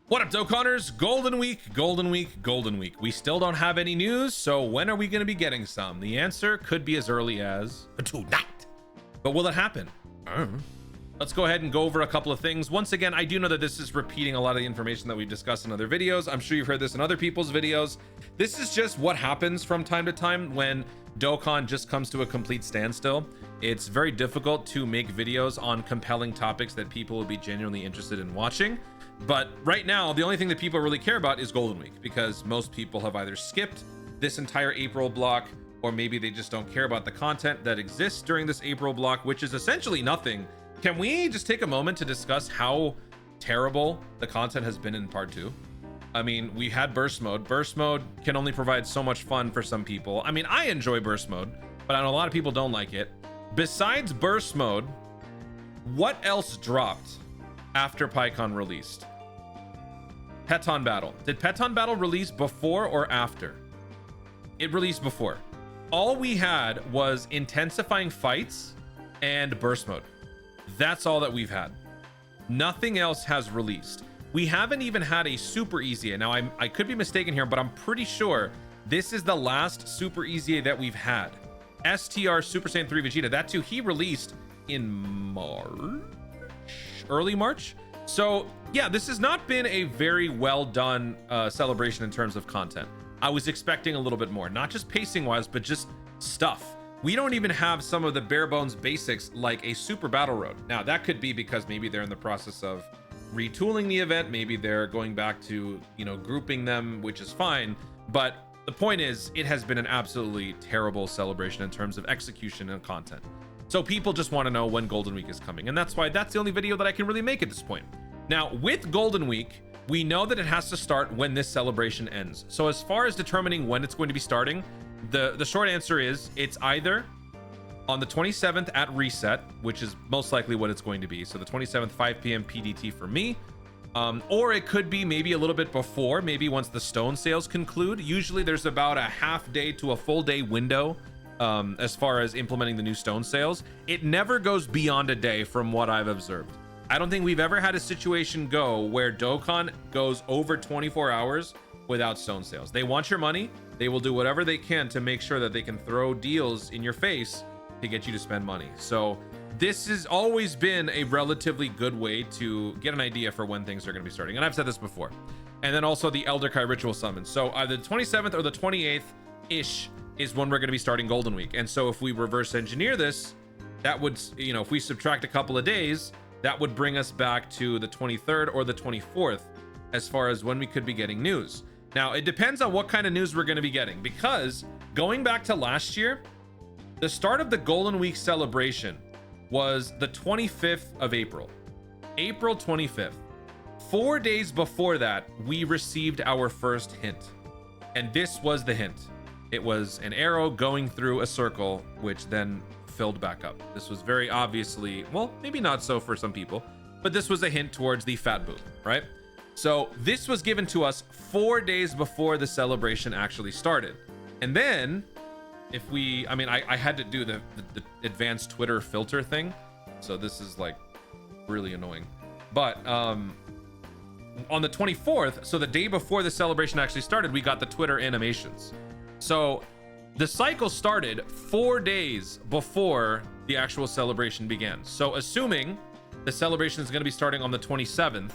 What up, Dokkanners? Golden Week, Golden Week, Golden Week. We still don't have any news, so when are we going to be getting some? The answer could be as early as tonight. But will it happen? Let's go ahead and go over a couple of things. Once again, I do know that this is repeating a lot of the information that we've discussed in other videos. I'm sure you've heard this in other people's videos. This is just what happens from time to time when Dokkan just comes to a complete standstill. It's very difficult to make videos on compelling topics that people will be genuinely interested in watching. But right now, the only thing that people really care about is Golden Week, because most people have either skipped this entire April block, or maybe they just don't care about the content that exists during this April block, which is essentially nothing. Can we just take a moment to discuss how terrible the content has been in part 2? I mean, we had burst mode. Burst mode can only provide so much fun for some people. I mean, I enjoy burst mode, but I know a lot of people don't like it. Besides burst mode, what else dropped after PyCon released? Peton Battle. Did Peton Battle release before or after? It released before. All we had was intensifying fights and burst mode. That's all that we've had. Nothing else has released. We haven't even had a super easy. Now, I could be mistaken here, but I'm pretty sure this is the last super easy that we've had. STR Super Saiyan 3 Vegeta. That too, he released in March, early March. So yeah, this has not been a very well done celebration in terms of content. I was expecting a little bit more, not just pacing wise, but just stuff. We don't even have some of the bare bones basics like a super battle road. Now that could be because maybe they're in the process of retooling the event. Maybe they're going back to, you know, grouping them, which is fine. But the point is, it has been an absolutely terrible celebration in terms of execution and content. So people just want to know when Golden Week is coming. And that's why that's the only video that I can really make at this point. Now, with Golden Week, we know that it has to start when this celebration ends. So as far as determining when it's going to be starting, the short answer is it's either on the 27th at reset, which is most likely what it's going to be. So the 27th, 5 p.m. PDT for me. Or it could be maybe a little bit before, maybe once the stone sales conclude. Usually there's about a half day to a full day window as far as implementing the new stone sales. It never goes beyond a day from what I've observed. I don't think we've ever had a situation go where Dokkan goes over 24 hours without stone sales. They want your money. They will do whatever they can to make sure that they can throw deals in your face to get you to spend money. So this has always been a relatively good way to get an idea for when things are going to be starting. And I've said this before. And then also the Elder Kai ritual summon. So either the 27th or the 28th-ish is when we're going to be starting Golden Week. And so if we reverse engineer this, that would, you know, if we subtract a couple of days, that would bring us back to the 23rd or the 24th as far as when we could be getting news. Now, it depends on what kind of news we're going to be getting, because going back to last year, the start of the Golden Week celebration was the 25th of April. April 25th. 4 days before that, we received our first hint. And this was the hint. It was an arrow going through a circle, which then filled back up. This was very obviously, well, maybe not so for some people, but this was a hint towards the fat boob, right? So this was given to us 4 days before the celebration actually started. And then if we, I mean, I had to do the advanced Twitter filter thing. So this is like really annoying. But on the 24th, so the day before the celebration actually started, we got the Twitter animations. So the cycle started 4 days before the actual celebration began. So assuming the celebration is going to be starting on the 27th,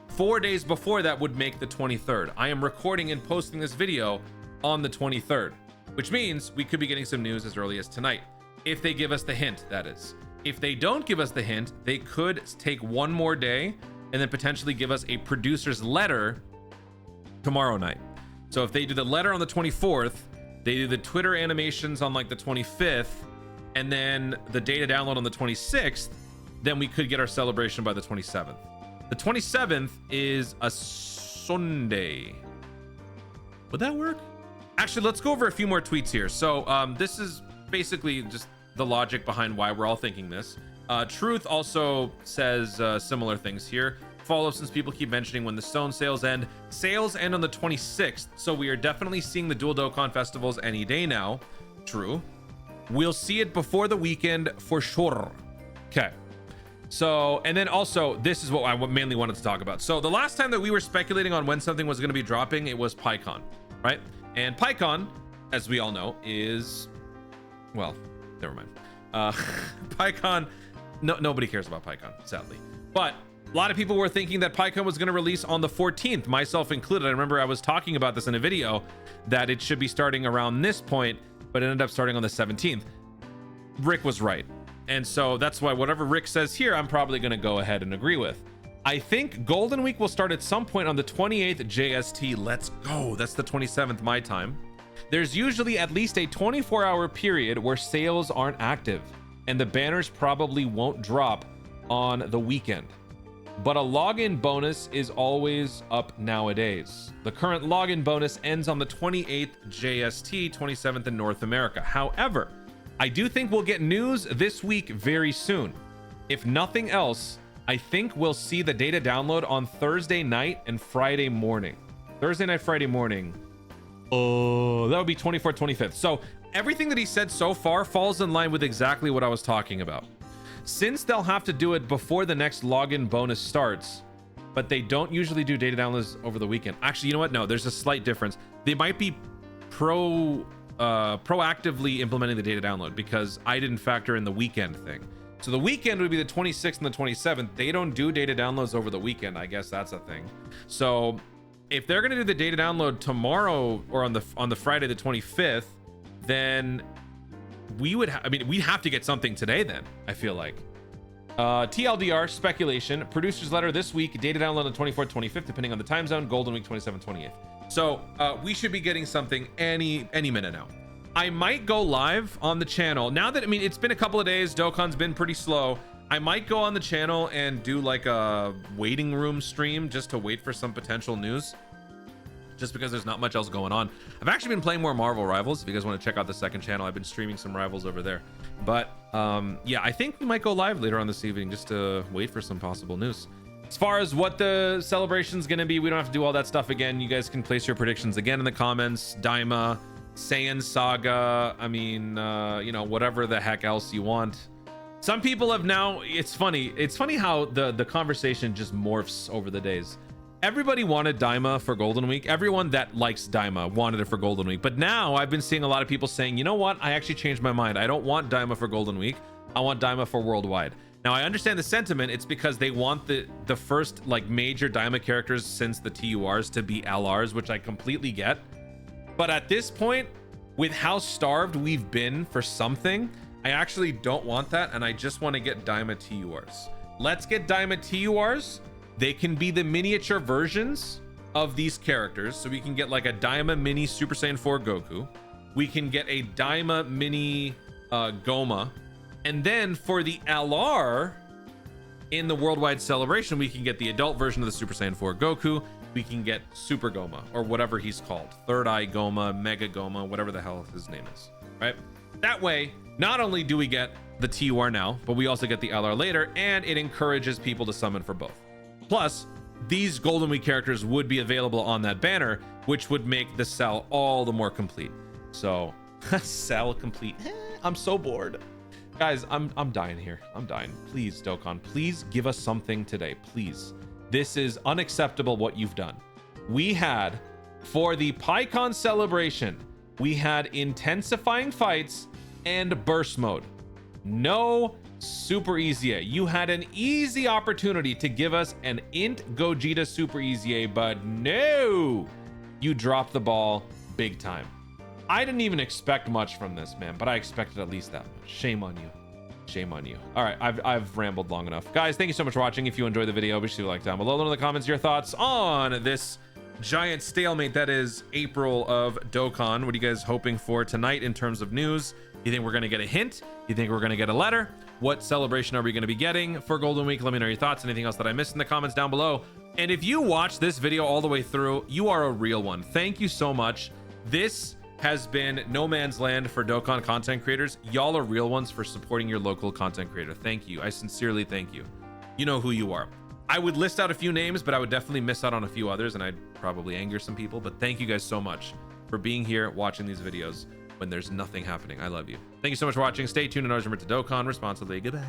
4 days before that would make the 23rd. I am recording and posting this video on the 23rd, which means we could be getting some news as early as tonight. If they give us the hint, that is. If they don't give us the hint, they could take one more day and then potentially give us a producer's letter tomorrow night. So if they do the letter on the 24th, they do the Twitter animations on like the 25th, and then the data download on the 26th, then we could get our celebration by the 27th. The 27th is a Sunday. Would that work? Actually, let's go over a few more tweets here. So this is basically just the logic behind why we're all thinking this. Truth also says similar things here. Follow, since people keep mentioning when the stone sales end. Sales end on the 26th, so we are definitely seeing the dual Dokkan festivals any day now. True. We'll see it before the weekend for sure. Okay. So, and then also, this is what I mainly wanted to talk about. So the last time that we were speculating on when something was going to be dropping, it was PyCon, right? And PyCon, as we all know, is, well, never mind. PyCon, nobody cares about PyCon, sadly. But a lot of people were thinking that PyCon was going to release on the 14th, myself included. I remember I was talking about this in a video that it should be starting around this point, but it ended up starting on the 17th. Rick was right. And so that's why whatever Rick says here, I'm probably going to go ahead and agree with. I think Golden Week will start at some point on the 28th JST. Let's go. That's the 27th my time. There's usually at least a 24-hour period where sales aren't active, and the banners probably won't drop on the weekend. But a login bonus is always up nowadays. The current login bonus ends on the 28th JST, 27th in North America. However, I do think we'll get news this week very soon. If nothing else, I think we'll see the data download on Thursday night and Friday morning. Thursday night, Friday morning. Oh, that would be 24th, 25th. So everything that he said so far falls in line with exactly what I was talking about. Since they'll have to do it before the next login bonus starts, but they don't usually do data downloads over the weekend. Actually, you know what? No, there's a slight difference. They might be proactively implementing the data download because I didn't factor in the weekend thing. So the weekend would be the 26th and the 27th. They don't do data downloads over the weekend. I guess that's a thing. So if they're going to do the data download tomorrow or on the Friday the 25th, then we would we'd have to get something today then, I feel like. TLDR, speculation, producer's letter this week, data download on the 24th, 25th, depending on the time zone, Golden Week 27th, 28th. So we should be getting something any minute now. I might go live on the channel now that, it's been a couple of days. Dokkan's been pretty slow. I might go on the channel and do like a waiting room stream just to wait for some potential news, just because there's not much else going on. I've actually been playing more Marvel Rivals. If you guys want to check out the second channel, I've been streaming some Rivals over there. But yeah, I think we might go live later on this evening just to wait for some possible news. As far as what the celebration's going to be, we don't have to do all that stuff again. You guys can place your predictions again in the comments. Daima, Saiyan Saga, you know, whatever the heck else you want. Some people have now, it's funny how the conversation just morphs over the days. Everybody wanted Daima for Golden Week. Everyone that likes Daima wanted it for Golden Week. But now I've been seeing a lot of people saying, you know what? I actually changed my mind. I don't want Daima for Golden Week. I want Daima for Worldwide. Now, I understand the sentiment. It's because they want the first like major Daima characters since the TURs to be LRs, which I completely get. But at this point, with how starved we've been for something, I actually don't want that. And I just want to get Daima TURs. Let's get Daima TURs. They can be the miniature versions of these characters. So we can get like a Daima mini Super Saiyan 4 Goku. We can get a Daima mini Goma. And then for the LR in the Worldwide Celebration, we can get the adult version of the Super Saiyan 4 Goku. We can get Super Goma, or whatever he's called. Third Eye Goma, Mega Goma, whatever the hell his name is, right? That way, not only do we get the TUR now, but we also get the LR later, and it encourages people to summon for both. Plus, these Golden Week characters would be available on that banner, which would make the cell all the more complete. So, cell complete. I'm so bored. Guys, I'm dying here. I'm dying. Please, Dokkan, please give us something today. Please. This is unacceptable what you've done. We had, for the PyCon celebration, we had intensifying fights and burst mode. No super easy. You had an easy opportunity to give us an int Gogeta super easy, but no, you dropped the ball big time. I didn't even expect much from this, man, but I expected at least that much. Shame on you. Shame on you. All right, I've rambled long enough. Guys, thank you so much for watching. If you enjoyed the video, be sure to like down below. Let in the comments your thoughts on this giant stalemate that is April of Dokkan. What are you guys hoping for tonight in terms of news? You think we're going to get a hint? You think we're going to get a letter? What celebration are we going to be getting for Golden Week? Let me know your thoughts. Anything else that I missed in the comments down below. And if you watch this video all the way through, you are a real one. Thank you so much. This has been no man's land for Dokkan content creators. Y'all are real ones for supporting your local content creator. Thank you. I sincerely thank you. You know who you are. I would list out a few names, but I would definitely miss out on a few others, and I'd probably anger some people. But thank you guys so much for being here watching these videos when there's nothing happening. I love you. Thank you so much for watching. Stay tuned and always remember to Dokkan responsibly. Goodbye.